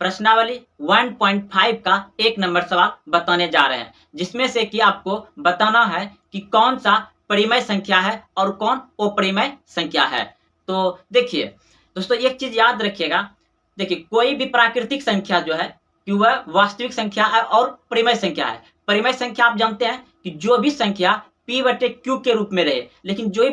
प्रश्नावली 1.5 का 1 नंबर सवाल बताने जा रहे हैं, जिसमें से कि आपको बताना है कि कौन सा परिमेय संख्या है और कौन अपरिमेय संख्या है। तो देखिए दोस्तों, एक चीज याद रखिएगा। देखिए, कोई भी प्राकृतिक संख्या जो है कि वह वास्तविक संख्या है और परिमेय संख्या है। परिमेय संख्या आप जानते हैं कि जो भी संख्या p/q के रूप में रहे, लेकिन जो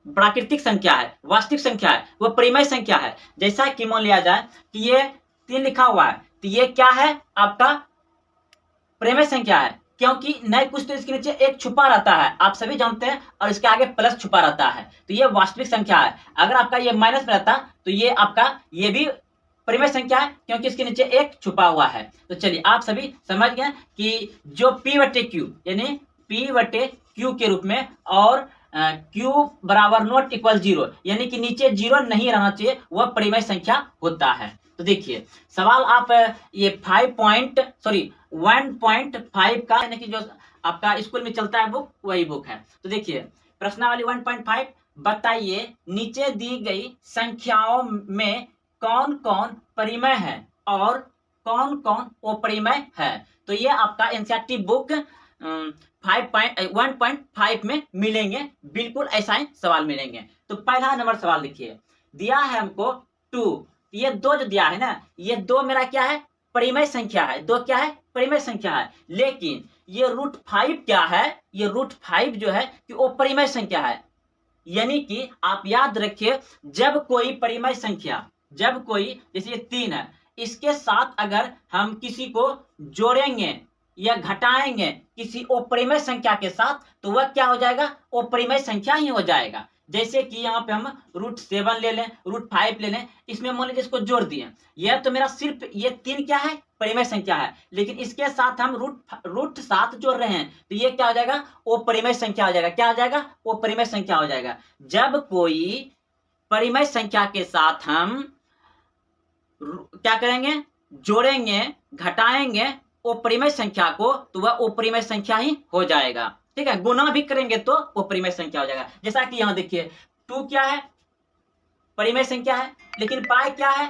प्राकृतिक संख्या है, वास्तविक संख्या है, वह परिमेय संख्या है। जैसा कि मान लिया जाए कि ये 3 लिखा हुआ है, तो ये क्या है? आपका परिमेय संख्या है, क्योंकि नहीं कुछ तो इसके नीचे एक छुपा रहता है, आप सभी जानते हैं, और इसके आगे प्लस छुपा रहता है, तो ये वास्तविक संख्या है। अगर आपका ये माइनस में रहता तो ये आपका ये भी परिमेय संख्या है, क्योंकि इसके नीचे एक छुपा हुआ है। तो चलिए आप सभी समझ गए कि जो p/q यानी p/q के रूप में और q बराबर नॉट इक्वल 0 यानी कि नीचे 0 नहीं रहना चाहिए, वह परिमेय संख्या होता है। तो देखिए सवाल आप ये 1.5 का यानी कि जो आपका स्कूल में चलता है बुक, वही बुक है। तो देखिए प्रश्नावली 1.5, बताइए नीचे दी गई संख्याओं में कौन कौन परिमेय है और कौन कौन अपरिमेय है। तो ये आपका एनसीईआरटी बुक 1.5 में मिलेंगे, बिल्कुल ऐसा ही सवाल मिलेंगे। तो पहला नंबर सवाल देखिए, दिया है हमको 2, ये 2 जो दिया है ना, ये 2 मेरा क्या है? परिमेय संख्या है। 2 क्या है? परिमेय संख्या है। लेकिन ये √5 क्या है? ये √5 जो है कि वो परिमेय संख्या है। यानी कि आप याद रखिए, जब कोई परिमेय संख्या, जब कोई जैसे ये 3 है, इसके साथ अगर हम किसी को जोड़ेंगे या घटाएंगे किसी अपरिमेय संख्या के साथ, तो वह क्या हो जाएगा? अपरिमेय संख्या ही हो जाएगा। जैसे कि यहाँ पे हम √7 ले लें, √5 ले लें, इसमें मान लीजिए इसको जोड़ दिए, यह तो मेरा सिर्फ ये 3 क्या है? परिमेय संख्या है। लेकिन इसके साथ हम √7 जोड़ रहे हैं, तो ये क्या हो जाएगा? अपरिमेय संख्या हो जाएगा। क्या हो जाएगा? अपरिमेय संख्या हो जाएगा। जब कोई परिमेय संख्या के साथ हम क्या करेंगे? जोड़ेंगे, घटाएंगे अपरिमेय संख्या को, तो वह अपरिमेय संख्या ही हो जाएगा। ठीक है, गुना भी करेंगे तो अपरिमेय संख्या हो जाएगा। जैसा कि यहाँ देखिए 2 क्या है? परिमेय संख्या है। लेकिन पाई क्या है?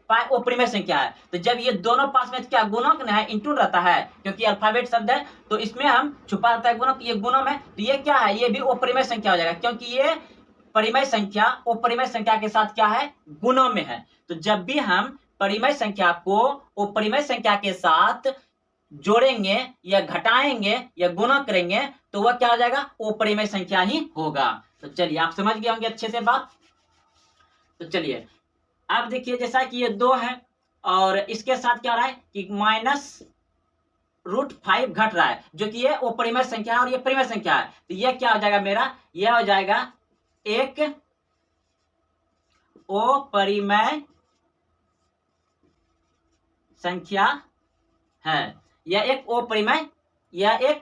पाई अपरिमेय संख्या है। तो जब ये दोनों पास में क्या गुणक है, इंटू रहता है, क्योंकि अल्फाबेट शब्द है, तो इसमें हम छुपा रहता है गुणक, ये गुणम है, तो ये क्या है? ये भी अपरिमेय संख्या हो जाएगा, क्योंकि ये परिमेय संख्या अपरिमेय संख्या के साथ क्या है? गुणा में है। तो जब भी हम परिमेय संख्या को अपरिमेय संख्या के साथ जोड़ेंगे या घटाएंगे या गुणा करेंगे, तो वह क्या हो जाएगा? अपरिमेय संख्या ही होगा। तो चलिए आप समझ गए होंगे अच्छे से बात। तो चलिए अब देखिए, जैसा कि ये 2 है और इसके साथ क्या हो रहा है कि -√5 घट रहा है, जो कि ये अपरिमेय संख्या है और ये परिमेय संख्या है। तो ये क्या हो जाएगा मेरा? यह हो जाएगा एक अपरिमेय संख्या है। यह एक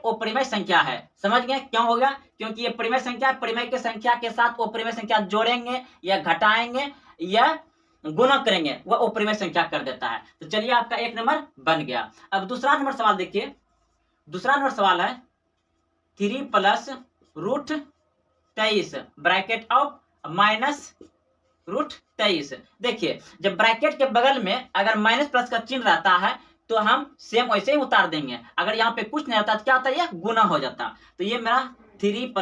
अपरिमेय संख्या है। समझ गए क्यों हो गया? क्योंकि ये परिमेय संख्या, परिमेय की संख्या के साथ अपरिमेय संख्या जोड़ेंगे या घटाएंगे या गुणा करेंगे, वह अपरिमेय संख्या कर देता है। तो चलिए आपका 1 नंबर बन गया। अब दूसरा नंबर सवाल देखिए। दूसरा नंबर सवाल है 3 + √23 ब्रैकेट ऑफ -√23। देखिए जब ब्रैकेट के बगल में अगर माइनस प्लस का चिन्ह रहता है, तो हम सेम वैसे ही उतार देंगे। अगर यहाँ पे कुछ नहीं आता तो क्या होता है? ये गुना हो जाता। तो ये मेरा 3 +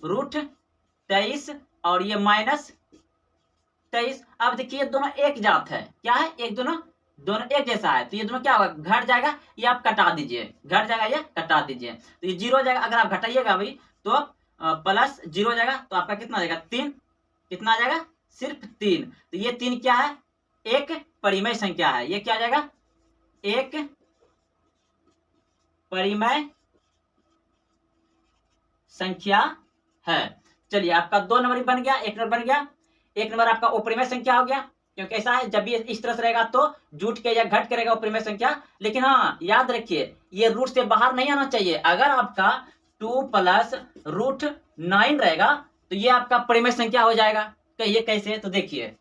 √23 और ये -23। अब देखिए दोनों एक जात है। क्या है? एक दोनों एक जैसा है, तो ये दोनों क्या होगा? घट जाएगा, ये आप कटा दीजिए, घट जाएगा, ये कटा दीजिए, तो ये 0 हो जाएगा। अगर आप घटाइएगा भाई तो +0 हो जाएगा, तो आपका कितना आ जाएगा? 3। कितना आ जाएगा? सिर्फ 3। तो ये 3 क्या है? एक परिमेय संख्या है। ये क्या आ जाएगा? एक परिमेय संख्या है। चलिए आपका 2 नंबर बन गया, 1 नंबर बन गया। 1 नंबर आपका अपरिमेय संख्या हो गया, क्योंकि ऐसा है जब भी इस तरह से रहेगा तो जुट के या घट करेगा अपरिमेय संख्या। लेकिन हाँ याद रखिए, ये रूट से बाहर नहीं आना चाहिए। अगर आपका 2 + √9 रहेगा, तो ये आपका परिमेय संख्या हो जाएगा। कहिए कैसे? तो देखिए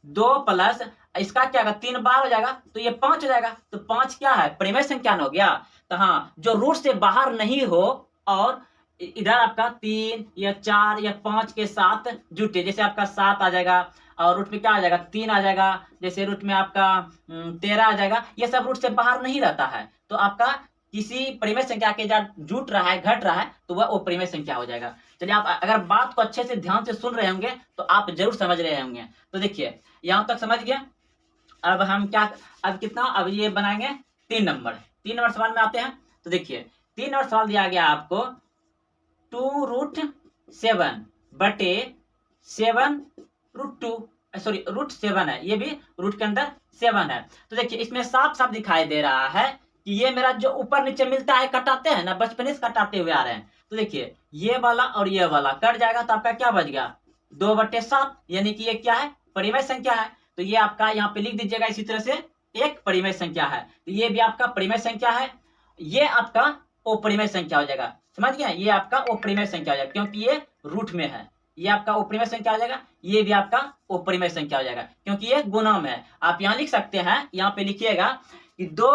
2 प्लस इसका क्या होगा? 3 बार हो जाएगा, तो ये 5 हो जाएगा। तो 5 क्या है? परिमेय संख्या हो गया। तो हाँ, जो रूट से बाहर नहीं हो और इधर आपका 3 या 4 या 5 के साथ जुटे, जैसे आपका 7 आ जाएगा और रूट में क्या आ जाएगा 3 आ जाएगा, जैसे रूट में आपका 13 आ जाएगा, ये सब रूट से बाहर नहीं रहता है। तो आपका किसी परिमेय संख्या के जब जुट रहा है घट रहा है तो वह अपरिमेय संख्या हो जाएगा। चलिए आप अगर बात को अच्छे से ध्यान से सुन रहे होंगे तो आप जरूर समझ रहे होंगे। तो देखिए यहाँ तक समझ गए। अब हम क्या, अब कितना, अब ये बनाएंगे 3 नंबर सवाल में आते हैं। तो देखिए 3 नंबर सवाल दिया गया आपको 2√7 बटे 7√2, सॉरी √7 है, ये भी रूट के अंदर 7 है। तो देखिए इसमें साफ साफ दिखाई दे रहा है कि ये मेरा जो ऊपर नीचे मिलता है कटाते हैं ना, बचपन से कटाते हुए आ रहे हैं। तो देखिए ये वाला और ये वाला कट जाएगा तो आपका क्या बच गया 2/7, यानी कि ये क्या है परिमेय संख्या है। तो ये आपका यहाँ पे लिख दीजिएगा इसी तरह से एक परिमेय संख्या है। तो ये भी आपका परिमेय संख्या है, ये आपका अपरिमेय संख्या हो जाएगा। समझ गया, ये आपका अपरिमेय संख्या हो जाएगा क्योंकि ये रूट में है। ये आपका अपरिमेय संख्या हो जाएगा, ये भी आपका अपरिमेय संख्या हो जाएगा क्योंकि ये गुणा में है। आप यहाँ लिख सकते हैं, यहाँ पे लिखिएगा कि 2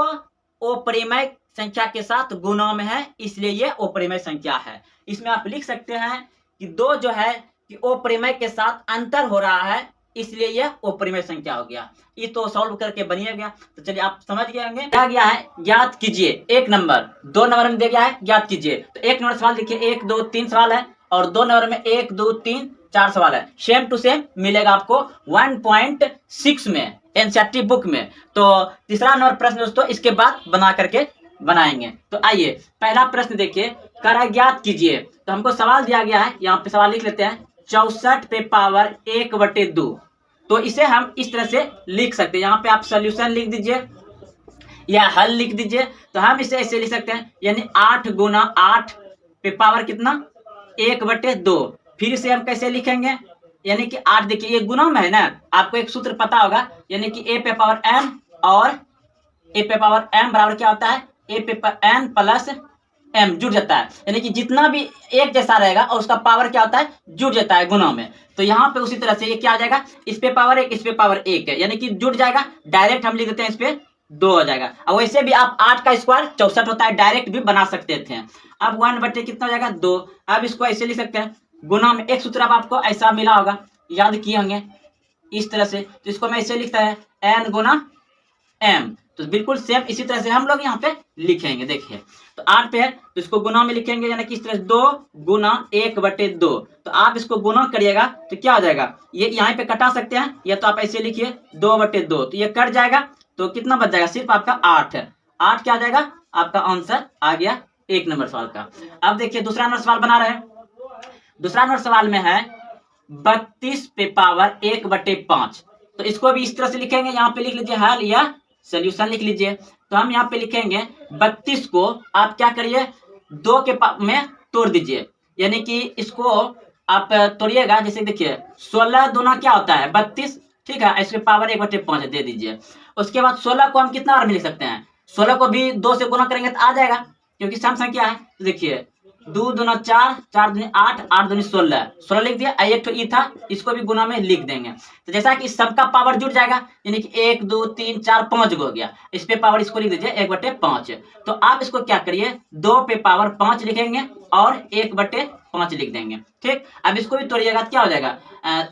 अपरिमेय संख्या के साथ गुणा में है इसलिए ये अपरिमेय संख्या है। इसमें आप लिख सकते हैं कि 2 जो है कि अपरिमेय के साथ अंतर हो रहा है इसलिए यह अपरिमेय संख्या हो गया। ये तो सॉल्व करके बनिए गया। तो चलिए आप समझ गए होंगे। क्या गया है ज्ञात कीजिए 1 नंबर, 2 नंबर में दिया गया है ज्ञात कीजिए। तो 1 नंबर सवाल देखिए 1 2 3 सवाल है और 2 नंबर में 1 2 3 4 सवाल है। सेम टू सेम मिलेगा आपको 1.6 में एनसीईआरटी बुक में। तो तीसरा नंबर प्रश्न दोस्तों इसके बाद बना करके बनाएंगे। तो आइए पहला प्रश्न देखिए, कर ज्ञात कीजिए। तो हमको सवाल दिया गया है, यहाँ पे सवाल लिख लेते हैं 64 पे पावर 1/2। तो इसे हम इस तरह से लिख सकते हैं, यहाँ पे आप सोल्यूशन लिख दीजिए या हल लिख दीजिए। तो हम इसे ऐसे लिख सकते हैं यानी 8 गुना 8 पे पावर कितना 1/2। फिर इसे हम कैसे लिखेंगे, यानी कि 8 देखिए ये गुना में है ना, आपको एक सूत्र पता होगा यानी कि a पे पावर n और a पे पावर m बराबर क्या होता है a पे n प्लस m जुड़ जाता है, यानी कि जितना भी एक जैसा रहेगा और उसका पावर क्या होता है जुड़ जाता है गुना में। तो यहाँ पे उसी तरह से ये क्या आ जाएगा इस पे पावर 1 इस पे पावर 1 है यानी कि जुड़ जाएगा, डायरेक्ट हम लिख देते हैं इस पे 2 हो जाएगा। और वैसे भी आप 8 का स्क्वायर 64 होता है, डायरेक्ट भी बना सकते थे। अब 1 बटे कितना हो जाएगा 2। अब इसको ऐसे लिख सकते हैं गुना में, एक सूत्र अब आपको ऐसा मिला होगा याद किए होंगे इस तरह से। तो इसको मैं ऐसे लिखता है n गुना m। तो बिल्कुल सेम इसी तरह से हम लोग यहाँ पे लिखेंगे। देखिए तो 8 पे है तो इसको गुना में लिखेंगे यानी कि इस तरह से 2 गुना 1/2। तो आप इसको गुना करिएगा तो क्या हो जाएगा, ये यहाँ पे कटा सकते हैं या तो आप ऐसे लिखिए 2/2। तो ये कट जाएगा तो कितना बच जाएगा सिर्फ आपका 8 है। 8 क्या आ जाएगा आपका आंसर आ गया 1 नंबर सवाल का। अब देखिए दूसरा नंबर सवाल बना रहे हैं। दूसरा नंबर सवाल में है 32 पे पावर 1/5। तो इसको भी इस तरह से लिखेंगे, यहाँ पे लिख लीजिए हल या सोल्यूशन लिख लीजिए। तो हम यहाँ पे लिखेंगे 32 को आप क्या करिए 2 के में तोड़ दीजिए, यानी कि इसको आप तोड़िएगा। जैसे देखिए 16 दूना क्या होता है 32, ठीक है, इसके पावर 1/5 दे दीजिए। उसके बाद 16 को हम कितना बार में लिख सकते हैं, 16 को भी 2 से गुना करेंगे तो आ जाएगा क्योंकि सम संख्या है। तो देखिए 2 दूना 4, 4 दूनी 8, 8 दूनी 16, 16 लिख दिया। एक तो ई था इसको भी गुना में लिख देंगे। तो जैसा कि सबका पावर जुड़ जाएगा यानी कि 1 2 3 4 5 हो गया, इस पे पावर इसको लिख दीजिए 1/5। तो आप इसको क्या करिए 2 पे पावर 5 लिखेंगे और 1/5 लिख देंगे। ठीक, अब इसको भी तोड़िएगा क्या हो जाएगा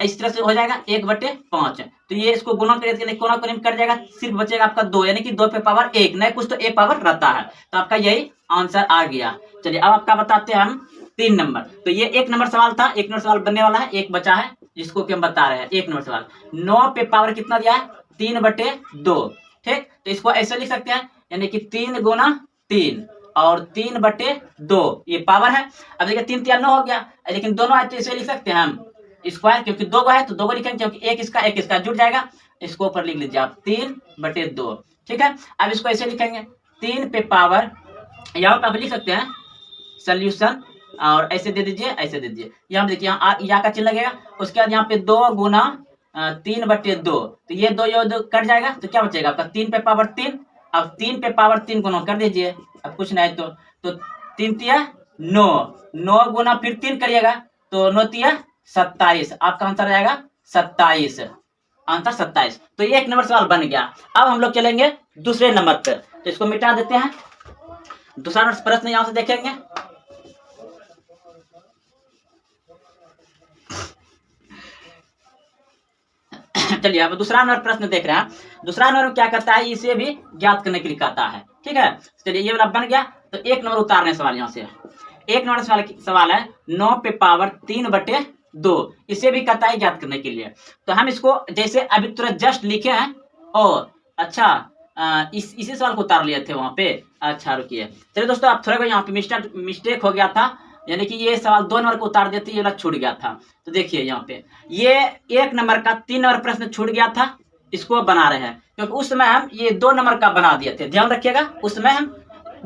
इस तरह से हो जाएगा 1/5। तो ये इसको गुना करिए कोना कोनी में कट जाएगा, सिर्फ बचेगा आपका 2 यानी कि 2 पे पावर 1, नहीं कुछ तो 1 पावर रहता है। तो आपका यही आंसर आ गया। चलिए अब आपका बताते हैं हम 3 नंबर। तो ये 1 नंबर सवाल था, 1 नंबर सवाल बनने वाला है, एक बचा है जिसको कि हम बता रहे हैं 1 नंबर सवाल। 9 पे पावर कितना दिया है 3/2। ठीक, तो इसको ऐसे लिख सकते हैं यानी कि 3 गुना 3 और 3/2 ये पावर है। अब देखिए 3 3 9 हो गया, लेकिन दोनों है तो इसे लिख सकते हैं हम स्क्वायर, क्योंकि 2 को है तो 2 को लिखेंगे क्योंकि एक इसका जुड़ जाएगा। इसको ऊपर लिख लीजिए आप 3/2। ठीक है, अब इसको ऐसे लिखेंगे 3 पे पावर, यहाँ पे आप लिख सकते हैं सोल्यूशन और ऐसे दे दीजिए ऐसे दे दीजिए। यहाँ देखिए यहाँ का चिन्ह लगेगा, उसके बाद यहाँ पे 2 गुना 3/2। तो ये 2 कट जाएगा तो क्या बचेगा आपका 3 पे पावर 3। अब 3 पे पावर 3 गुना कर दीजिए, अब कुछ नहीं तो 3 तिया 9, 9 गुना फिर 3 करिएगा तो 9 तिया 27। आपका आंसर आ जाएगा 27, आंसर 27। तो ये 1 नंबर सवाल बन गया। अब हम लोग चलेंगे दूसरे नंबर पे, तो इसको मिटा देते हैं। दूसरा प्रश्न यहां से देखेंगे। चलिए अब दूसरा नंबर प्रश्न देख रहे हैं। दूसरा नंबर क्या करता है, इसे भी ज्ञात करने के लिए कहता है। ठीक है, चलिए ये वाला बन गया। तो एक नंबर उतारने सवाल यहाँ से, एक नंबर सवाल है 9 पे पावर 3/2, इसे भी कहता है ज्ञात करने के लिए। तो हम इसको जैसे अभी तुरंत जस्ट लिखे हैं और अच्छा इसी सवाल को उतार लिए थे वहां पे। अच्छा रुकिए, चलिए दोस्तों आप थोड़ा यहाँ पे मिस्टेक हो गया था, यानी कि ये सवाल 2 नंबर को उतार देते, ये वाला छूट गया था। तो देखिए यहाँ पे ये 1 नंबर का 3 नंबर प्रश्न छूट गया था, इसको बना रहे हैं क्योंकि उस समय हम ये 2 नंबर का बना दिए थे। ध्यान रखिएगा, उस समय हम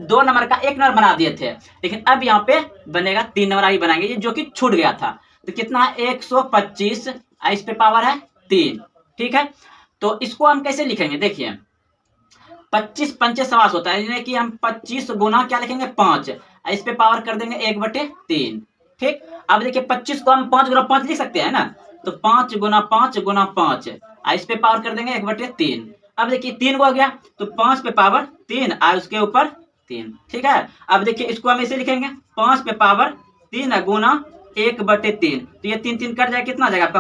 2 नंबर का 1 नंबर बना दिए थे, लेकिन अब यहाँ पे बनेगा 3 नंबर ही बनाएंगे जो कि छूट गया था। तो कितना है 125, इस पे पावर है 3। ठीक है, तो इसको हम कैसे लिखेंगे, देखिए 25 पंचे 100 होता है, यानी कि हम 25 गुना क्या लिखेंगे 5, इस पे पावर कर देंगे 1/3। ठीक, अब देखिए 25 को हम 5 गुना 5 लिख सकते हैं ना, तो 5 गुना 5 गुना 5, इस पे पावर कर देंगे 1/3। अब देखिए 3 हो गया तो 5 पे पावर 3 और उसके ऊपर 3। ठीक है, अब देखिए इसको हम ऐसे लिखेंगे 5 पे पावर 3 गुना 1/3, तो ये 3 3 कट जाएगा, कितना आ जाएगा आपका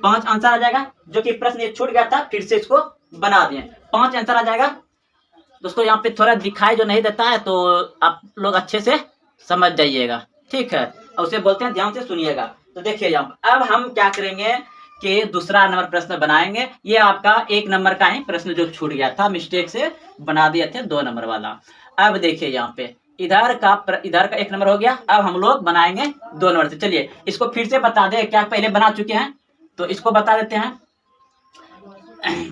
5 आंसर आ जाएगा। जो कि प्रश्न ये छूट गया था, फिर से इसको बना दिए, 5 आंसर आ जाएगा। दोस्तों यहाँ पे थोड़ा दिखाई जो नहीं देता है तो आप लोग अच्छे से समझ जाइएगा। ठीक है, और उसे बोलते हैं ध्यान से सुनिएगा। तो देखिए यहाँ अब हम क्या करेंगे कि दूसरा नंबर प्रश्न बनाएंगे। ये आपका 1 नंबर का ही प्रश्न जो छूट गया था, मिस्टेक से बना दिए थे 2 नंबर वाला। अब देखिए यहाँ पे इधर का 1 नंबर हो गया, अब हम लोग बनाएंगे 2 नंबर से। चलिए इसको फिर से बता दे, क्या पहले बना चुके हैं तो इसको बता देते हैं।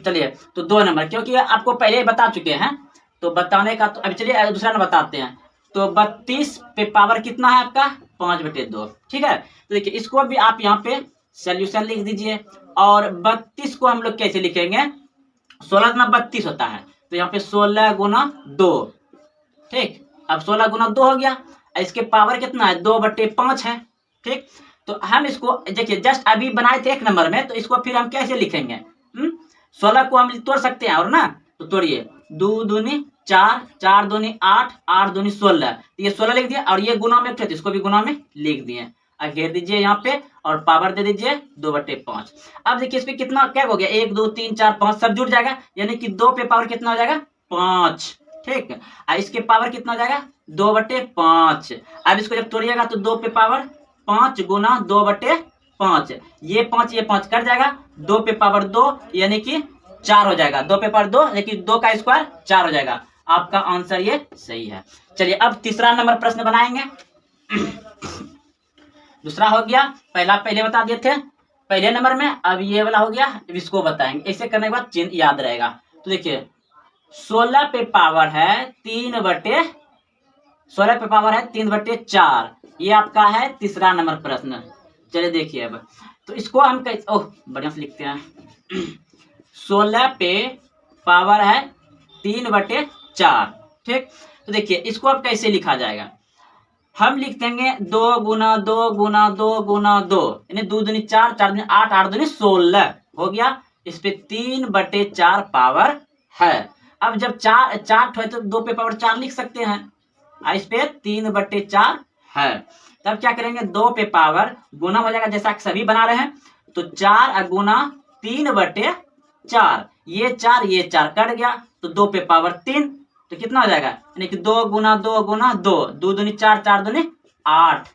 चलिए तो 2 नंबर क्योंकि आपको पहले बता चुके हैं तो बताने का, तो अभी चलिए दूसरा नंबर बताते हैं। तो 32 पे पावर कितना है आपका 5/2। ठीक है, तो देखिए इसको भी आप यहाँ पे सॉल्यूशन लिख दीजिए। और 32 को हम लोग कैसे लिखेंगे, 16 गुना 32 होता है, तो यहाँ पे 16 गुना 2। ठीक, अब 16 गुना 2 हो गया, इसके पावर कितना है 2/5 है। ठीक, तो हम इसको देखिए जस्ट अभी बनाए थे 1 नंबर में, तो इसको फिर हम कैसे लिखेंगे, 16 को हम तोड़ सकते हैं और ना, तो तोड़िए 2 दूनी 4, 4 दूनी 8, 8 दूनी 16, तो ये 16 लिख दिया और ये गुना में, तो इसको भी गुना में लिख दिए, घेर दीजिए यहाँ पे और पावर दे दीजिए 2/5। अब देखिए इस पे कितना क्या हो गया 1 2 3 4 5 सब जुड़ जाएगा, यानी कि 2 पे पावर कितना हो जाएगा 5। ठीक, इसके पावर कितना हो जाएगा 2/5। अब इसको जब तोड़िएगा तो 2 पे पावर 5 गुना 2/5, ये 5 कट जाएगा, 2 पे पावर 2 यानी कि 4 हो जाएगा, 2 पे पावर 2 लेकिन 2 का स्क्वायर 4 हो जाएगा। आपका आंसर ये सही है। चलिए अब तीसरा नंबर प्रश्न बनाएंगे। दूसरा हो गया, पहला पहले बता दिए थे पहले नंबर में, अब ये वाला हो गया, इसको बताएंगे। ऐसे करने के बाद चिन्ह याद रहेगा। तो देखिए 16 पे पावर है 3/4, ये आपका है तीसरा नंबर प्रश्न। चलिए देखिए अब तो इसको हम बढ़िया से लिखते हैं। 16 पे पावर है 3/4। ठीक, तो देखिए इसको अब कैसे लिखा जाएगा, हम लिख देंगे 2 गुना 2 गुना 2 गुना 2, यानी 2 दूनी 4, 4 दूनी 8, 8 दूनी 16 हो गया। इस पे 3/4 पावर है। अब जब 4 है तो 2 पे पावर 4 लिख सकते हैं, इस पे 3/4 है। तब क्या करेंगे 2 पे पावर गुना हो जाएगा, जैसा सभी बना रहे हैं, तो 4 गुना 3/4, ये 4 कट गया, तो 2 पे पावर 3, तो कितना हो जाएगा, यानी कि 2 गुना 2 गुना 2, 2 दूनी 4, 4 दूनी 8,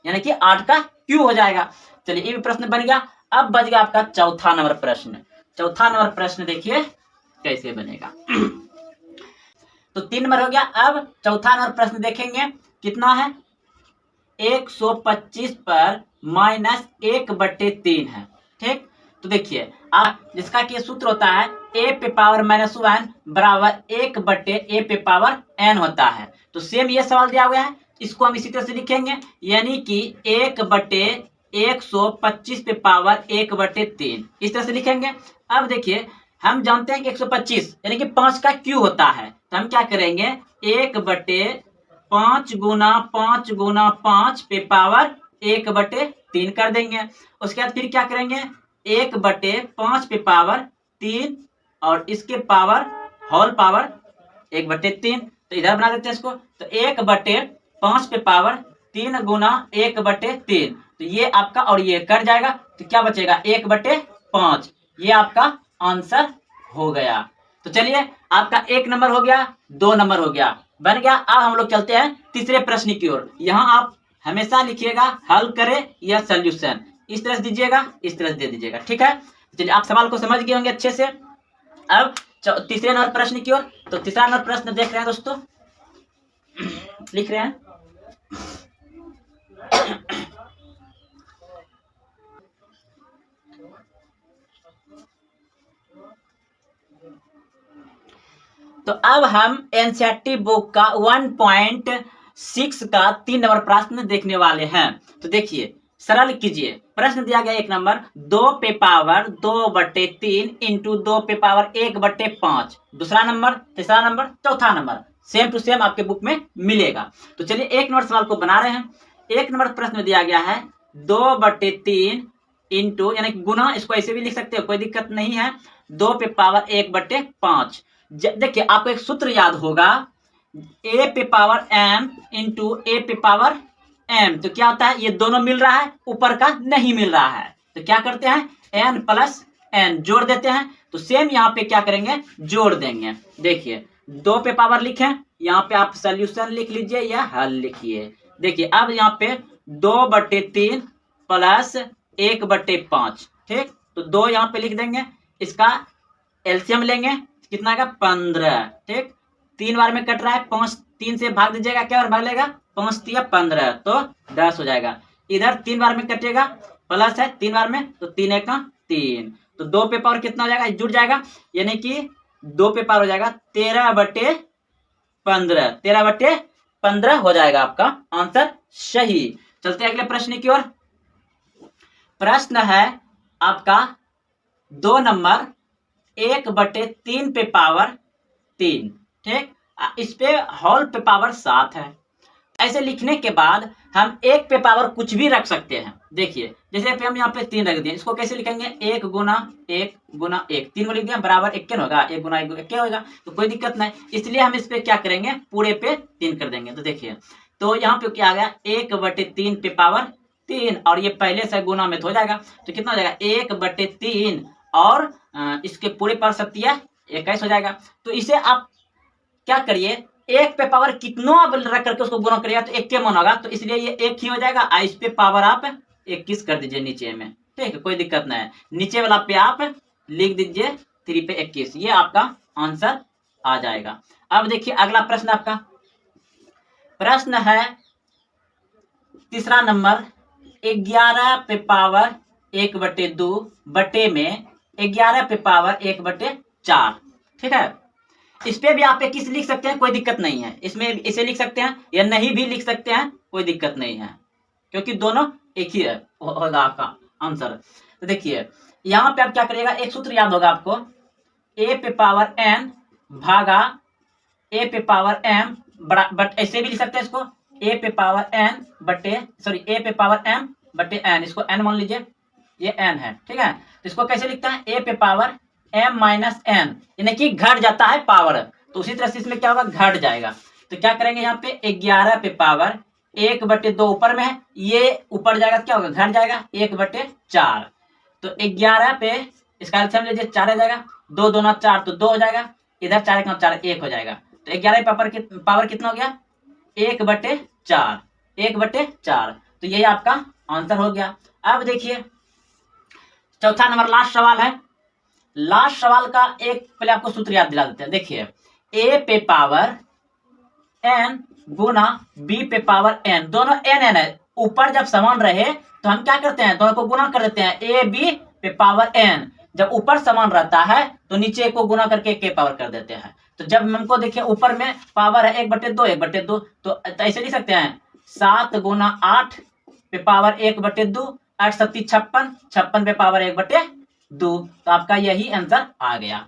यानी कि 8 का क्यूब हो जाएगा। चलिए ये भी प्रश्न बन गया। अब बच गया आपका चौथा नंबर प्रश्न। चौथा नंबर प्रश्न देखिए कैसे बनेगा। तो 3 नंबर हो गया। अब चौथा नंबर प्रश्न देखेंगे, कितना है 125 पर -1/3 है। ठीक, तो देखिए जिसका कि सूत्र होता है a पे पावर -1 बराबर 1/a पे पावर n होता है। तो सेम ये सवाल दिया हुआ है, इसको हम इसी तरह से लिखेंगे, यानी कि 1/125 पे पावर 1/3, इस तरह से लिखेंगे। अब देखिए हम जानते हैं कि 125 यानी कि 5 का क्यूब होता है, तो हम क्या करेंगे 1/5 गुना 5 गुना 5 पे पावर 1/3 कर देंगे। उसके बाद फिर क्या करेंगे 1/5 पे पावर 3 और इसके पावर होल पावर 1/3, तो इधर बना देते हैं इसको। तो 1/5 पे पावर 3 गुना 1/3, तो ये आपका और ये कट जाएगा, तो क्या बचेगा 1/5, ये आपका आंसर हो गया। तो चलिए आपका 1 नंबर हो गया, 2 नंबर हो गया, बन गया। अब हम लोग चलते हैं तीसरे प्रश्न की ओर। यहाँ आप हमेशा लिखिएगा हल करें या सॉल्यूशन, इस तरह से दीजिएगा, इस तरह से दे दीजिएगा, ठीक है। चलिए आप सवाल को समझ गए होंगे अच्छे से। अब तीसरे नंबर प्रश्न की ओर। तो तीसरा नंबर प्रश्न देख रहे हैं दोस्तों, लिख रहे हैं। तो अब हम एनसीईआरटी बुक का 1.6 का 3 नंबर प्रश्न देखने वाले हैं। तो देखिए, सरल कीजिए। प्रश्न दिया गया 1 नंबर, 2 पे पावर 2/3 इंटू 2 पे पावर 1/5। दूसरा नंबर, तीसरा नंबर, चौथा नंबर सेम टू सेम आपके बुक में मिलेगा। तो चलिए 1 नंबर सवाल को बना रहे हैं। 1 नंबर प्रश्न में दिया गया है 2/3 इंटू, यानी गुना, इसको ऐसे भी लिख सकते हो, कोई दिक्कत नहीं है, 2 पे पावर 1/5। देखिए आपको एक सूत्र याद होगा, a पे पावर m इंटू ए पे पावर m। तो क्या होता है, ये दोनों मिल रहा है, ऊपर का नहीं मिल रहा है, तो क्या करते हैं, n प्लस n जोड़ देते हैं। तो सेम यहाँ पे क्या करेंगे, जोड़ देंगे। देखिए 2 पे पावर लिखें, यहाँ पे आप सोल्यूशन लिख लीजिए या हल लिखिए। देखिए अब यहाँ पे 2/3 प्लस 1/5, ठीक। तो 2 यहाँ पे लिख देंगे, इसका एलसीएम लेंगे, कितना का 15, ठीक। 3 बार में कट रहा है, 5 3 से भाग दीजिएगा, क्या और भाग लेगा, 5 3 15, तो 10 हो जाएगा। इधर 3 बार में कटेगा, प्लस है 3 बार में, तो 3 1 3, तो 2 पे पावर कितना हो जाएगा, जुड़ जाएगा, यानी कि 2 पे पावर हो जाएगा 13/15, 13/15 हो जाएगा आपका आंसर सही। चलते हैं अगले प्रश्न की ओर। प्रश्न है आपका 2 नंबर, 1/3 पे पावर 3, ठीक। इस पे होल पे पावर 7 है। ऐसे लिखने के बाद हम 1 पे पावर कुछ भी रख सकते हैं। देखिए जैसे पे हम यहाँ पे 3 रख दिए, इसको कैसे लिखेंगे, 1 गुना 1 गुना 1, 3 को लिख दिया बराबर 1 होगा, 1 गुना 1 क्या होगा, तो कोई दिक्कत नहीं। इसलिए हम इस पे क्या करेंगे, पूरे पे 3 कर देंगे। तो देखिए, तो यहाँ पे क्या आ गया, 1/3 पे पावर 3, और ये पहले से गुना में तो हो जाएगा, तो कितना हो जाएगा, 1/3 और इसके पूरे पावर सत्या 21 हो जाएगा। तो इसे आप क्या करिए, 1 पे पावर कितनों आप रख करके उसको गुना करिएगा तो 1 के मन होगा, तो इसलिए ये 1 ही हो जाएगा। इस पे पावर आप 21 कर दीजिए नीचे में, ठीक है, कोई दिक्कत नहीं है। नीचे वाला पे आप लिख दीजिए 3 पे 21, ये आपका आंसर आ जाएगा। अब देखिए अगला प्रश्न आपका, प्रश्न है तीसरा नंबर, 11 पे पावर 1/2 बटे में 11 पे पावर 1/4, ठीक है। इस पे भी आप 21 लिख सकते हैं, कोई दिक्कत नहीं है, इसमें इसे लिख सकते हैं या नहीं भी लिख सकते हैं, कोई दिक्कत नहीं है, क्योंकि दोनों एक ही है, होगा आपका आंसर। तो देखिए यहाँ पे आप क्या करिएगा, एक सूत्र याद होगा आपको, a पे पावर n भागा a पे पावर m, बट ऐसे भी लिख सकते हैं इसको, a पे पावर n बटे a पे पावर m बटे n, इसको n मान लीजिए, ये n है, ठीक है। तो इसको कैसे लिखता है, a पे पावर m माइनस n, यानी कि घट जाता है पावर, तो उसी तरह से इसमें क्या होगा, घट जाएगा। तो क्या करेंगे, यहाँ पे 11 पे पावर 1/2 ऊपर में है, ये ऊपर जाएगा क्या होगा, घट जाएगा 1/4। तो 11 पे इसका एलसीएम लीजिए, 4 आ जाएगा, 2 2 4, तो 2 हो जाएगा, इधर 4 1 4 1 हो जाएगा। तो 11 पावर कितना हो गया, 1/4, 1/4। तो यही आपका आंसर हो गया। अब देखिए चौथा नंबर, लास्ट सवाल है। लास्ट सवाल का एक पहले आपको सूत्र याद दिला देते हैं। देखिए a पे पावर n गुना b पे पावर n, दोनों n है, ऊपर जब समान रहे तो हम क्या करते हैं, दोनों को गुना कर देते हैं, a b पे पावर n। जब ऊपर समान रहता है तो नीचे को गुना करके के पावर कर देते हैं। तो जब हमको देखिए ऊपर में पावर है 1/2 1/2, तो ऐसे लिख सकते हैं 7 गुना 8 पे पावर 1/2, 8 7 56, 56 पे पावर 1/2। तो आपका यही आंसर आ गया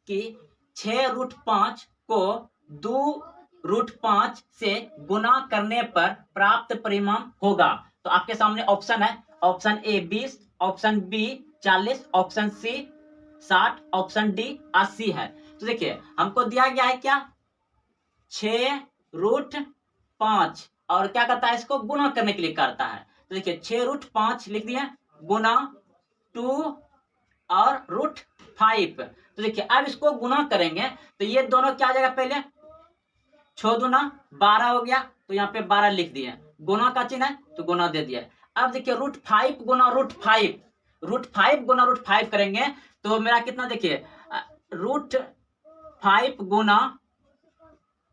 कि 6√5 को 2√5 से गुना करने पर प्राप्त परिणाम होगा। तो आपके सामने ऑप्शन है, option A 20, option B 40, option C 60, option D 80 है। तो देखिए हमको दिया गया है क्या, 6√5, और क्या करता है, इसको गुना करने के लिए करता है। तो देखिए 6√5 लिख दिया, गुना 2 और रूट 5। तो देखिए अब इसको गुना करेंगे तो ये दोनों क्या आ जाएगा, पहले 6 दूना 12 हो गया, तो यहाँ पे 12 लिख दिए, गुना का चिन्ह है तो गुना दे दिया। अब देखिए √5 गुना √5, √5 गुना √5 करेंगे तो मेरा कितना, देखिए √5 गुना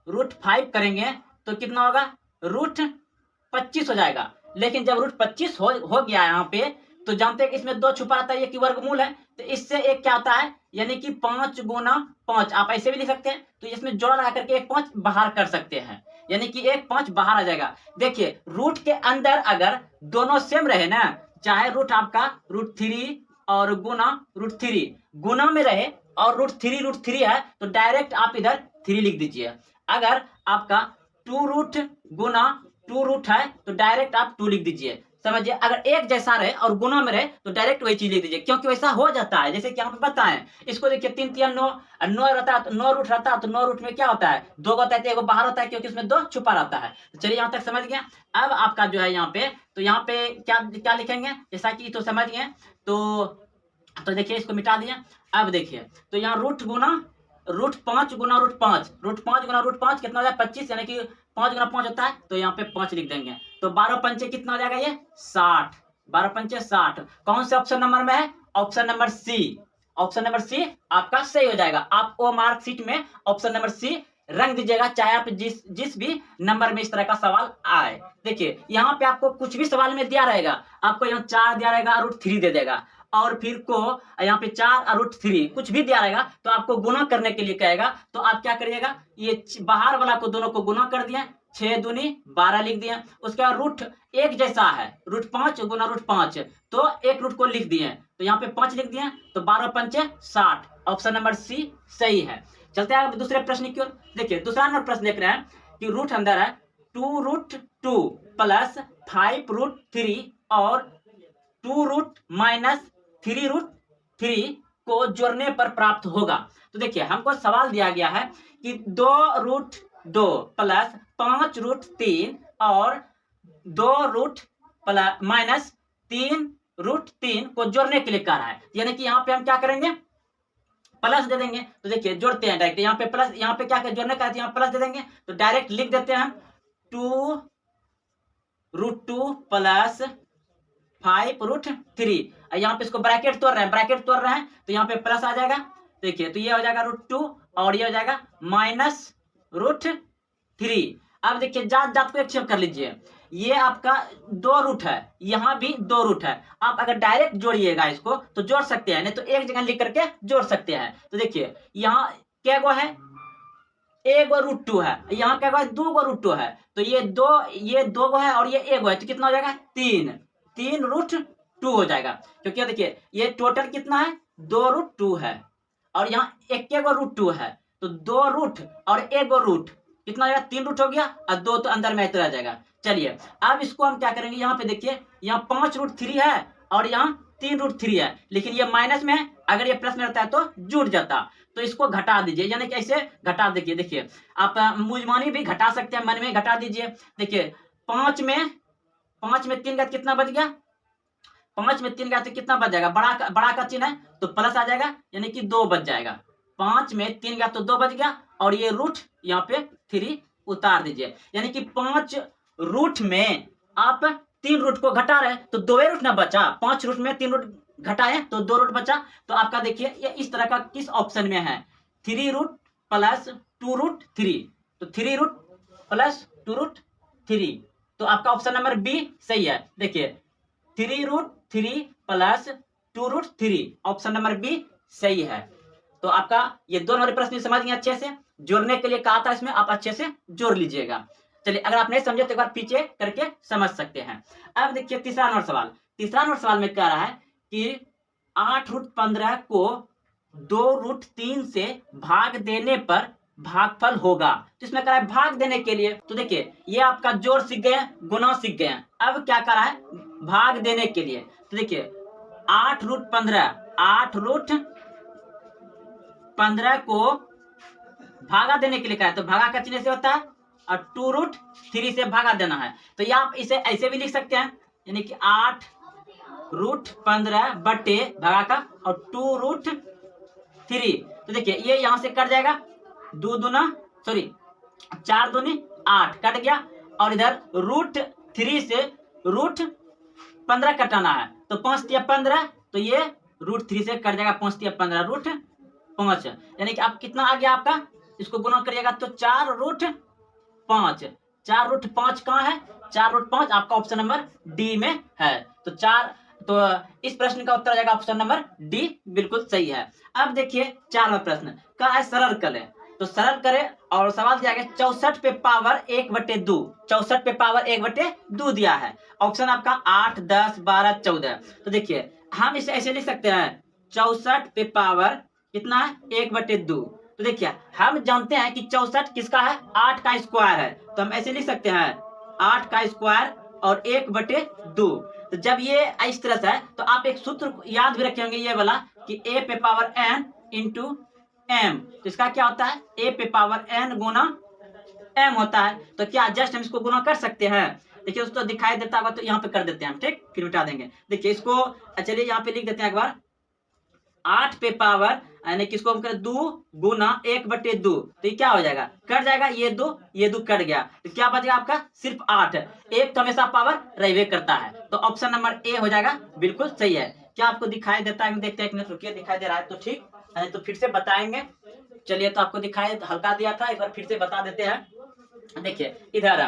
√5 करेंगे तो कितना होगा, √25 हो जाएगा। लेकिन जब √25 हो गया यहाँ पे, तो जानते हैं कि इसमें 2 छुपा रहता है, ये की वर्गमूल है, तो इससे एक क्या आता है, यानी कि 5 गुना 5, आप ऐसे भी लिख सकते हैं, तो इसमें जोड़ा लगा करके एक 5 बाहर कर सकते हैं, यानी कि एक 5 बाहर आ जाएगा। देखिए रूट के अंदर अगर दोनों सेम रहे ना, चाहे रूट आपका √3 और गुना √3 गुना में रहे और √3 है, तो डायरेक्ट आप इधर 3 लिख दीजिए। अगर आपका 2 रूट गुना 2 रूट है तो डायरेक्ट आप 2 लिख दीजिए, समझिए। अगर एक जैसा रहे और गुना में रहे तो डायरेक्ट वही चीज लिख दीजिए, क्योंकि वैसा हो जाता है। जैसे कि यहाँ पे बताएं, इसको देखिए 3 3 9, 9 रहता है तो 9 रूट रहता है, तो 9 रूट में क्या होता है, 2 होता है तो 1 बाहर होता है, क्योंकि उसमें 2 छुपा रहता है। तो चलिए यहाँ तक समझ गए। अब आपका जो है यहाँ पे, तो यहाँ पे क्या क्या लिखेंगे, जैसा कि तो समझ गए। तो देखिए इसको मिटा दिए। अब देखिए तो यहाँ √5 गुना √5, √5 गुना √5 कितना हो जाएगा, 25, यानी कि 5 गुना 5 होता है, तो यहाँ पे 5 लिख देंगे। तो 12 पंचे कितना हो जाएगा, ये 60, 12 पंचे 60। कौन से ऑप्शन नंबर में है, option number C, option number C आपका सही हो जाएगा। आप वो मार्कशीट में ऑप्शन नंबर सी रंग दीजिएगा, चाहे आप जिस भी नंबर में इस तरह का सवाल आए। देखिए यहाँ पे आपको कुछ भी सवाल में दिया रहेगा, आपको यहाँ 4 दिया रहेगा, √3 दे देगा, और फिर को यहाँ पे 4 और √3 कुछ भी दिया रहेगा, तो आपको गुना करने के लिए कहेगा, तो आप क्या करिएगा, ये बाहर वाला को दोनों को गुना कर दिए, 6 दूनी 12 लिख दिए। उसके बाद रूट एक जैसा है, √5 गुना √5, तो एक रूट को लिख दिए, तो यहाँ पे 5 लिख दिए, तो 12 पंचे 60, ऑप्शन नंबर सी सही है। चलते हैं अब दूसरे प्रश्न की ओर। देखिए दूसरा नंबर प्रश्न देख रहे हैं कि रूट अंदर है 2√2 प्लस 5√3 और 2 -3√3 को जोड़ने पर प्राप्त होगा। तो देखिए हमको सवाल दिया गया है कि 2√2 प्लस 5√3 और 2√-3√3 को जोड़ने के लिए कह रहा है, यानी कि यहाँ पे हम क्या करेंगे, प्लस दे देंगे। तो देखिए जोड़ते हैं डायरेक्ट, यहाँ पे प्लस, यहाँ पे क्या जोड़ने का है, यहाँ प्लस दे देंगे, तो डायरेक्ट लिख देते हैं हम 2√2 प्लस 5√3। यहाँ पे इसको ब्रैकेट तोड़ रहे हैं, तो यहाँ पे प्लस आ जाएगा। देखिए तो ये हो जाएगा √2 और ये हो जाएगा -√3। अब देखिए जात को एक्सेप्ट कर लीजिए, ये आपका 2 रूट है, यहाँ भी 2 रूट है। आप अगर डायरेक्ट जोड़िएगा इसको तो जोड़ सकते हैं, नहीं तो एक जगह लिख करके जोड़ सकते हैं। तो देखिए यहाँ क्या गो है, 1 √2 है, यहाँ क्या गो है, 2 √2 है, तो ये 2 गो है और ये 1 गो है, तो कितना हो जाएगा, 3 √2 हो जाएगा। क्योंकि देखिए ये टोटल कितना है, 2 √2 है, और यहाँ 1 √2 है, तो 2 रूट और 1 रूट कितना हो जाएगा, 3 रूट हो गया, और 2 तो अंदर में रह जाएगा। चलिए अब इसको हम क्या करेंगे, यहाँ पे देखिए यहाँ 5√3 है और यहाँ 3√3 है, लेकिन ये माइनस में है, अगर ये प्लस में रहता है तो जुड़ जाता, तो इसको घटा दीजिए, यानी कि ऐसे घटा दीजिए। देखिए आप मुजमानी भी घटा सकते हैं, मन में घटा दीजिए। देखिए 5 में 3 का कितना बच गया, 5 में 3 का तो कितना बच जाएगा, बड़ा का चिन्ह है तो प्लस आ जाएगा, यानी कि 2 बच जाएगा। 5 में 3 का तो 2 बच गया, और ये रूट यहाँ पे 3 उतार दीजिए, यानी कि 5 रूट में आप 3 रूट को घटा रहे तो 2 रूट ना बचा, 5 रूट में 3 रूट घटाए तो 2 रूट बचा। तो आपका देखिए ये इस तरह का किस ऑप्शन में है, 3 रूट प्लस 2√3, तो 3 रूट प्लस 2√3, तो आपका ऑप्शन नंबर बी सही है। देखिए 3√3 प्लस 2√3, ऑप्शन नंबर बी सही है। तो आपका ये दोनों प्रश्न समझ गए अच्छे से, जोड़ने के लिए कहा था, इसमें आप अच्छे से जोड़ लीजिएगा। चलिए अगर आप नहीं समझे तो एक बार पीछे करके समझ सकते हैं। अब देखिए तीसरा नंबर सवाल में कह रहा है कि 8√15 को 2√3 से भाग देने पर भागफल होगा। तो इसमें कह रहा है भाग देने के लिए, तो देखिए ये आपका जोड़ सीख गए, गुना सीख गए, अब क्या कर रहा है, भाग देने के लिए। तो देखिए 8√15 को भागा देने के लिए कहा है, तो भागा का चिन्ह से होता है, और 2√3 से भागा देना है, तो ये आप इसे ऐसे भी लिख सकते हैं, यानी कि 8√15 बटे भागा का और 2√3। तो देखिए ये यहाँ से कट जाएगा, 4 दूनी 8 कट गया, और इधर √3 से √15 कटाना है, तो 5 तिया 15, तो ये √3 से कट जाएगा, 5 तिया 15 √5, यानी कि आप कितना आ गया आपका, इसको गुना करिएगा तो 4√5। 4√5 कहाँ है, 4√5 आपका ऑप्शन नंबर डी में है। तो इस प्रश्न का उत्तर आ जाएगा ऑप्शन नंबर डी, बिल्कुल सही है। अब देखिए 4वां प्रश्न का है सरल करें, तो सरल करें और सवाल दिया गया 64 पे पावर 1/2। 64 पे पावर 1/2 दिया है, ऑप्शन आपका 8, 10, 12, 14। तो देखिए हम इसे ऐसे लिख सकते हैं, 64 पे पावर कितना है 1/2। तो देखिए हम जानते हैं कि 64 किसका है, 8 का स्क्वायर है, तो हम ऐसे लिख सकते हैं 8 का स्क्वायर और 1/2। तो जब ये इस तरह से है तो आप एक सूत्र याद भी रखे होंगे ये वाला कि a पे पावर n इंटू m, तो इसका क्या होता है, a पे पावर n गुना m होता है। तो क्या जस्ट हम इसको गुना कर सकते हैं, देखिए उसको दिखाई देता होगा तो यहाँ पे कर देते हैं हम, ठीक, फिर मिटा देंगे। देखिए इसको चलिए यहाँ पे लिख देते हैं एक बार, 8 पे पावर यानी किसको हम करें 2 गुना 1/2, तो ये क्या हो जाएगा, कट जाएगा, ये 2 कट गया, तो क्या बचेगा आपका सिर्फ 8। एक तो हमेशा पावर रहे करता है, तो ऑप्शन नंबर ए हो जाएगा, बिल्कुल सही है। क्या आपको दिखाई देता है, देखते हैं, एक मिनट रुकिए, दिखाई दे रहा है तो ठीक, तो फिर से बताएंगे। चलिए तो आपको दिखाई हल्का दिया था, एक बार फिर से बता देते हैं। देखिए इधर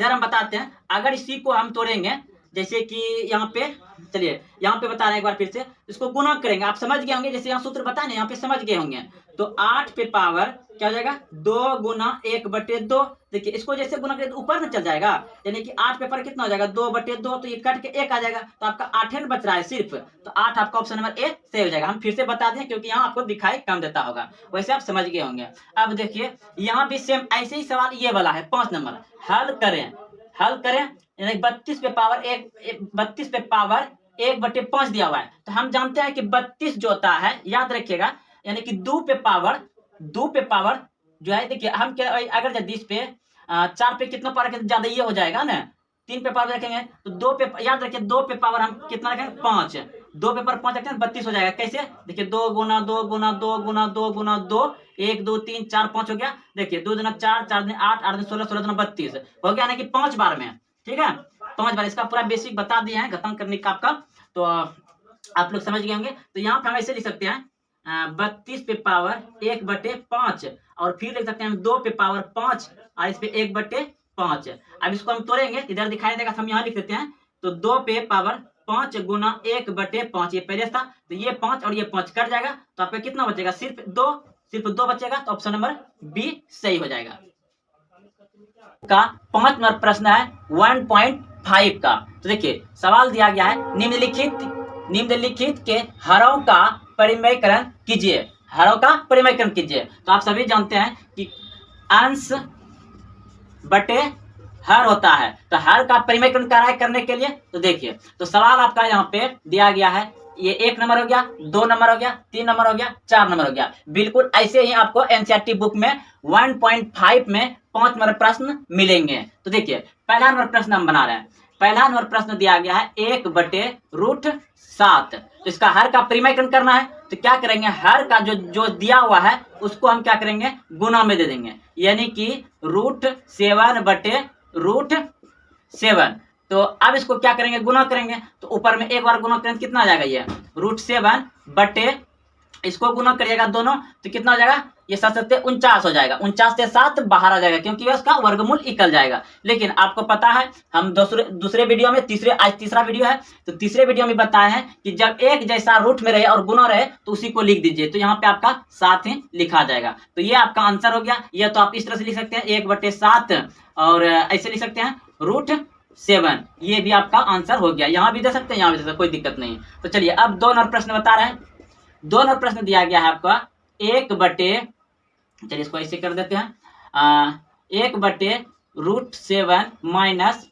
हम बताते हैं, अगर इसी को हम तोड़ेंगे, जैसे कि यहाँ पे, चलिए यहाँ पे बता रहे हैं एक बार फिर से, इसको गुना करेंगे, आप समझ गए होंगे, जैसे यहाँ सूत्र बताए ना यहाँ पे समझ गए होंगे। तो 8 पे पावर क्या हो जाएगा 2 गुना 1/2। देखिए इसको जैसे गुना करें तो ऊपर में चल जाएगा, यानी कि 8 पे पावर कितना हो जाएगा 2/2, तो ये कट के 1 आ जाएगा, तो आपका 8 बच रहा है सिर्फ, तो 8 आपका ऑप्शन नंबर ए सही हो जाएगा। हम फिर से बता दें क्योंकि यहाँ आपको दिखाई कम देता होगा, वैसे आप समझ गए होंगे। अब देखिए यहाँ भी सेम ऐसे ही सवाल ये वाला है, 5 नंबर, हल करें 32 पे पावर 1/5 दिया हुआ है, तो हम जानते हैं कि 32 जो होता है, याद रखिएगा, यानी कि 2 पे पावर जो है, देखिए हम क्या, अगर 20 पे 4 पे कितना पावर रखें ज्यादा ये हो जाएगा ना, 3 पे पावर रखेंगे तो 2 पे, याद रखिए 2 पे पावर हम कितना रखेंगे 5, 2 पे पावर 5 रखते हैं 32 हो जाएगा। कैसे, देखिए 2 गुना 2 गुना 2 गुना 2 गुना 2, 1 2 3 4 5 हो गया। देखिए 2 दूना 4, 4 दूनी 8, 8 दूनी 16, 16 दूना 32 हो गया, यानी कि 5 बार में, ठीक है, 5 बार। इसका पूरा बेसिक बता दिए हैं खत्म करने का आपका, तो आप लोग समझ गए होंगे। तो यहाँ पे हम ऐसे लिख सकते हैं 32 पे पावर 1/5, और फिर लिख सकते हैं 2 पे पावर 5 और इस पे 1/5। अब इसको हम तोड़ेंगे, इधर दिखाई देगा, हम यहाँ लिख देते हैं, तो 2 पे पावर 5 गुना 1/5, ये पहले था, तो ये 5 और ये 5 कट जाएगा, तो आपका कितना बचेगा, सिर्फ 2 बचेगा, तो ऑप्शन नंबर बी सही हो जाएगा। का 5 नंबर प्रश्न है 1.5 का। तो देखिए सवाल दिया गया है, निम्नलिखित के हरों का परिमेयकरण कीजिए, तो आप सभी जानते हैं कि अंश बटे हर होता है, तो हर का परिमेयकरण करने के लिए, तो देखिए, तो सवाल आपका यहाँ पे दिया गया है, ये 1 नंबर हो गया, 2 नंबर हो गया, 3 नंबर हो गया, 4 नंबर हो गया, बिल्कुल ऐसे ही आपको एनसीईआरटी बुक में 1.5 में 5 नंबर प्रश्न मिलेंगे। तो देखिए पहला नंबर प्रश्न हम बना रहे हैं, पहला नंबर प्रश्न दिया गया है 1/√7, तो इसका हर का परिमेयकरण करना है, तो क्या करेंगे, हर का जो दिया हुआ है उसको हम क्या करेंगे, गुना में दे देंगे, यानी कि √7/√7। तो अब इसको क्या करेंगे, गुना करेंगे, तो ऊपर में एक बार गुना करेंगे कितना आ जाएगा, ये √7 बटे, इसको गुना करिएगा दोनों, तो कितना हो जाएगा, ये 7 49 हो जाएगा, 49 से 7 बाहर आ जाएगा, क्योंकि उसका वर्गमूल निकल जाएगा। लेकिन आपको पता है हम दूसरे वीडियो में, आज तीसरा वीडियो है, तो तीसरे वीडियो में बताए हैं कि जब एक जैसा रूट में रहे और गुना रहे तो उसी को लिख दीजिए, तो यहाँ पे आपका 7 ही लिखा जाएगा। तो ये आपका आंसर हो गया। ये तो आप इस तरह से लिख सकते हैं 1/7, और ऐसे लिख सकते हैं √7, ये भी आपका आंसर हो गया। यहाँ भी दे सकते हैं, यहाँ भी दे सकते हैं, कोई दिक्कत नहीं। तो चलिए अब 2 नंबर प्रश्न बता रहे हैं, 2 नंबर प्रश्न दिया गया है आपका 1/, चलिए इसको ऐसे कर देते हैं, 1/√7 माइनस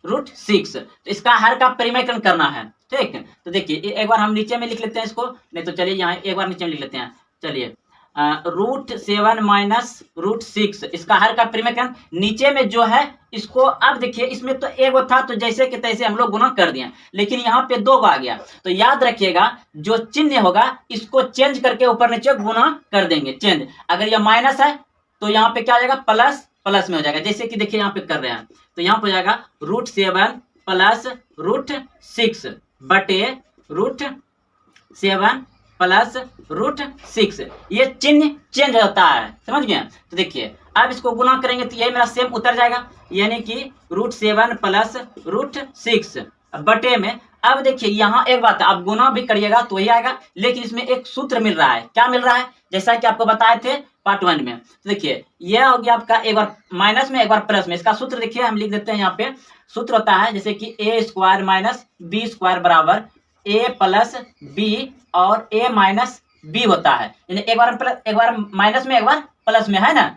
√6, तो इसका हर का परिमेयकरण करना है, ठीक है। तो देखिए एक बार हम नीचे में लिख लेते हैं इसको, नहीं तो चलिए यहाँ एक बार नीचे में लिख लेते हैं, चलिए √7 माइनस √6, इसका हर का परिमेयकरण। नीचे में जो है इसको अब देखिए, इसमें तो एक था तो जैसे कि तैसे हम लोग गुना कर दिए, लेकिन यहाँ पे 2 आ गया। तो याद रखिएगा जो चिन्ह होगा इसको चेंज करके ऊपर नीचे गुना कर देंगे, चेंज। अगर यह माइनस है तो यहाँ पे क्या हो जाएगा, प्लस प्लस में हो जाएगा, जैसे कि देखिए यहाँ पे कर रहे हैं। तो यहाँ पे हो जाएगा √7 प्लस √6 बटे √7 प्लस √6। ये चिन्ह चेंज होता है, समझ गए। तो देखिए अब इसको गुना करेंगे तो यही मेरा सेम उतर जाएगा, यानी कि √7 प्लस √6 बटे में। अब देखिए यहाँ एक बात है, आप गुना भी करिएगा तो वही आएगा, लेकिन इसमें एक सूत्र मिल रहा है। क्या मिल रहा है, जैसा कि आपको बताए थे पार्ट 1 में। तो देखिए यह हो गया आपका, एक बार माइनस में एक बार प्लस में। इसका सूत्र देखिए हम लिख देते हैं यहाँ पे। सूत्र होता है जैसे कि a² माइनस b² बराबर a प्लस b और a माइनस b होता है। यानी एक बार प्लस, एक बार माइनस में एक बार प्लस में, है ना।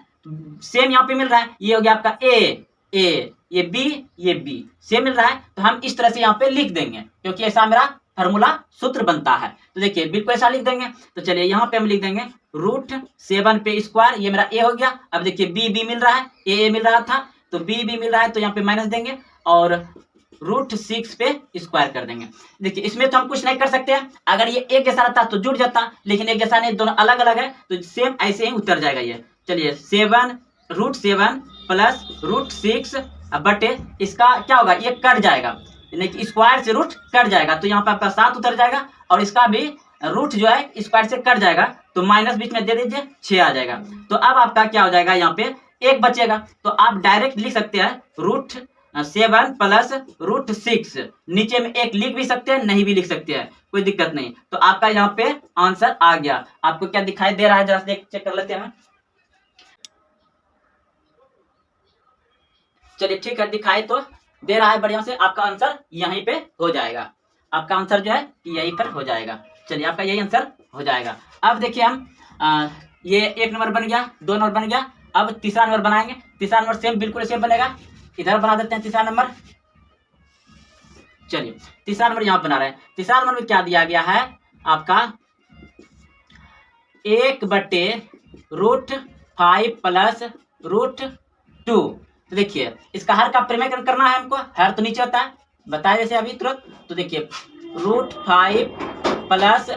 सेम यहाँ पे मिल रहा है, ये हो गया आपका a, ये b सेम मिल रहा है। तो हम इस तरह से यहाँ पे लिख देंगे, क्योंकि ऐसा मेरा फार्मूला सूत्र बनता है। तो देखिए बिल्कुल ऐसा लिख देंगे। तो चलिए यहाँ पे हम लिख देंगे √7 पे स्क्वायर, ये मेरा a हो गया। अब देखिए b मिल रहा है, a मिल रहा था, तो b मिल रहा है, तो यहाँ पे माइनस देंगे और √6 पे स्क्वायर कर देंगे। देखिए इसमें तो हम कुछ नहीं कर सकते हैं, अगर ये एक जैसा रहता तो जुड़ जाता, लेकिन एक जैसा नहीं, दोनों अलग अलग है, तो सेम ऐसे ही उतर जाएगा ये। चलिए √7 प्लस √6 बटे इसका क्या होगा, ये कट जाएगा, यानी कि स्क्वायर से रूट कट जाएगा, तो यहाँ पे आपका 7 उतर जाएगा, और इसका भी रूट जो है स्क्वायर से कट जाएगा, तो माइनस बीच में दे दीजिए, 6 आ जाएगा। तो अब आपका क्या हो जाएगा, यहाँ पे 1 बचेगा। तो आप डायरेक्ट लिख सकते हैं √7 प्लस √6, नीचे में 1 लिख भी सकते हैं, नहीं भी लिख सकते हैं, कोई दिक्कत नहीं। तो आपका यहाँ पे आंसर आ गया। आपको क्या दिखाई दे रहा है, जरा चेक कर लेते हैं। चलिए ठीक है, दिखाई तो दे रहा है बढ़िया से। आपका आंसर यहीं पे हो जाएगा, आपका आंसर जो है यहीं पर हो जाएगा। चलिए आपका यही आंसर हो जाएगा। अब देखिए हम ये 1 नंबर बन गया, 2 नंबर बन गया। अब तीसरा नंबर बनाएंगे। तीसरा नंबर सेम बिल्कुल सेम बनेगा, इधर बना देते हैं तीसरा नंबर। चलिए तीसरा नंबर यहाँ बना रहे हैं। तीसरा नंबर में क्या दिया गया है आपका, 1 बटे √5 प्लस √2। तो देखिए इसका हर का परिमेयकरण करना है हमको। हर तो नीचे होता है, बताया जैसे अभी तुरंत। तो देखिए √5 प्लस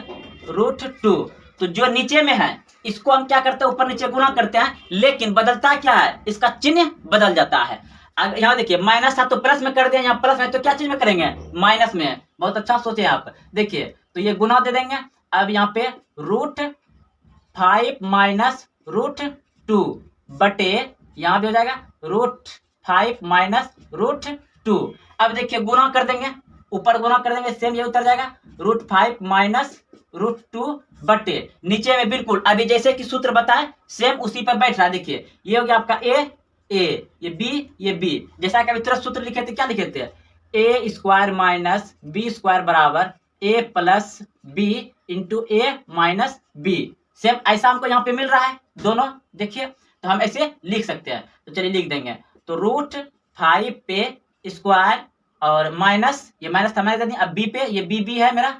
√2, तो जो नीचे में है इसको हम क्या करते हैं, ऊपर नीचे गुना करते हैं, लेकिन बदलता क्या है, इसका चिन्ह बदल जाता है। अगर यहाँ देखिए माइनस था तो प्लस में कर दिया, यहाँ प्लस में तो क्या चीज में करेंगे, माइनस में। बहुत अच्छा सोचे आप। देखिए तो ये गुना दे देंगे। अब यहाँ पे √5 माइनस √2 बटे, यहाँ भी हो जाएगा √5 माइनस √2। अब देखिए गुना कर देंगे, ऊपर गुना कर देंगे, सेम ये उतर जाएगा √5 माइनस √2 बटे नीचे में बिल्कुल अभी जैसे कि सूत्र बताए सेम उसी पर बैठ रहा है। देखिए ये हो गया आपका a, ये b, जैसा कि अभी तुरंत सूत्र लिखे थे, क्या लिखे थे, a² माइनस b² बराबर a plus b into a minus b। Same ऐसा हमको यहाँ पे मिल रहा है दोनों, देखिए तो हम ऐसे लिख सकते हैं। तो चलिए लिख देंगे। तो √5 पे स्क्वायर और माइनस, ये माइनस था मैंने, अब b पे, ये b है मेरा,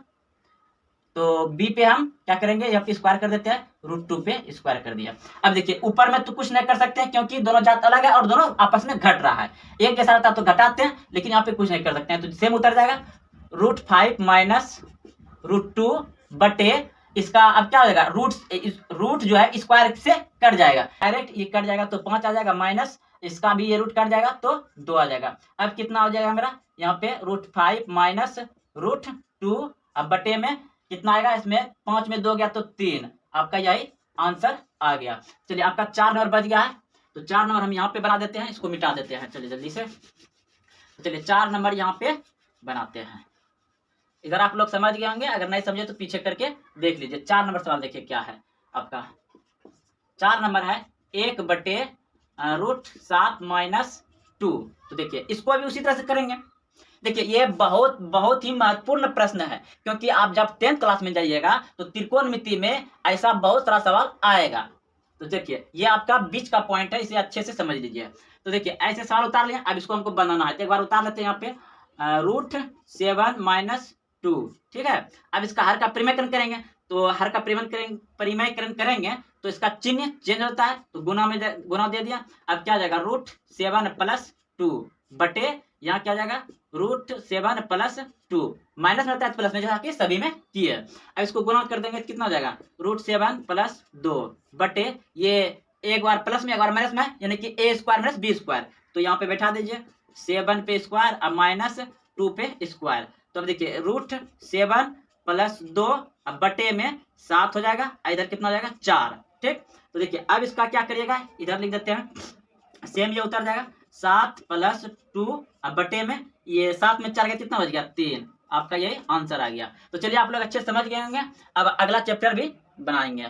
तो b पे हम क्या करेंगे, यहाँ पे स्क्वायर कर देते हैं, √2 पे स्क्वायर कर दिया। अब देखिए ऊपर में तो कुछ नहीं कर सकते हैं, क्योंकि दोनों जात अलग है और दोनों आपस में घट रहा है। एक जैसा रहता तो घटाते हैं, लेकिन यहाँ पे कुछ नहीं कर सकते हैं, तो सेम उतर जाएगा √5 माइनस √2 बटे इसका। अब क्या हो जाएगा, रूट जो है स्क्वायर से कट जाएगा, डायरेक्ट ये कट जाएगा तो 5 आ जाएगा, माइनस इसका भी ये रूट कट जाएगा तो 2 आ जाएगा। अब कितना हो जाएगा मेरा, यहाँ पे √5 माइनस √2, अब बटे में कितना आएगा, इसमें 5 में 2 गया तो 3। आपका यही आंसर आ गया। चलिए आपका 4 नंबर बच गया है, तो 4 नंबर हम यहाँ पे बना देते हैं, इसको मिटा देते हैं। चलिए जल्दी से, तो चलिए 4 नंबर यहाँ पे बनाते हैं। इधर आप लोग समझ गए होंगे, अगर नहीं समझे तो पीछे करके देख लीजिए। 4 नंबर सवाल देखिए क्या है आपका। 4 नंबर है 1 बटे √7 माइनस 2। तो देखिए इसको भी उसी तरह से करेंगे। देखिए ये बहुत ही महत्वपूर्ण प्रश्न है, क्योंकि आप जब 10th क्लास में जाइएगा तो त्रिकोणमिति में ऐसा बहुत सारा सवाल आएगा। तो देखिए ये आपका बीच का पॉइंट है, इसे अच्छे से समझ लीजिए। तो देखिए ऐसे सवाल उतार लिए, अब इसको हमको बनाना है, तो एक बार उतार लेते हैं यहाँ पे √7 माइनस 2, ठीक है। अब इसका हर का परिमेयकरण करेंगे, तो हर का परिमयकरण करेंगे तो इसका चिन्ह चेंज होता है, तो गुना दे दिया। अब क्या जाएगा, √7 + 2 बटे यहाँ क्या जाएगा, √7 + 2 माइनस में रहता है प्लस में, जैसा कि सभी में किए। अब इसको गुना कर देंगे तो कितना हो जाएगा, √7 + 2 बटे ये एक बार प्लस में एक बार माइनस में, यानी कि a² - b²। तो यहाँ पे बैठा दीजिए 7 पे स्क्वायर और -2 पे स्क्वायर। तो अब देखिए √7 + 2 अब बटे में 7 हो जाएगा, इधर कितना हो जाएगा 4। ठीक, तो देखिए अब इसका क्या करिएगा, इधर लिख देते हैं, सेम ये उतर जाएगा 7 + 2 अब बटे में ये 7 में 4 का कितना बच गया 3। आपका यही आंसर आ गया। तो चलिए आप लोग अच्छे समझ गए होंगे। अब अगला चैप्टर भी बनाएंगे।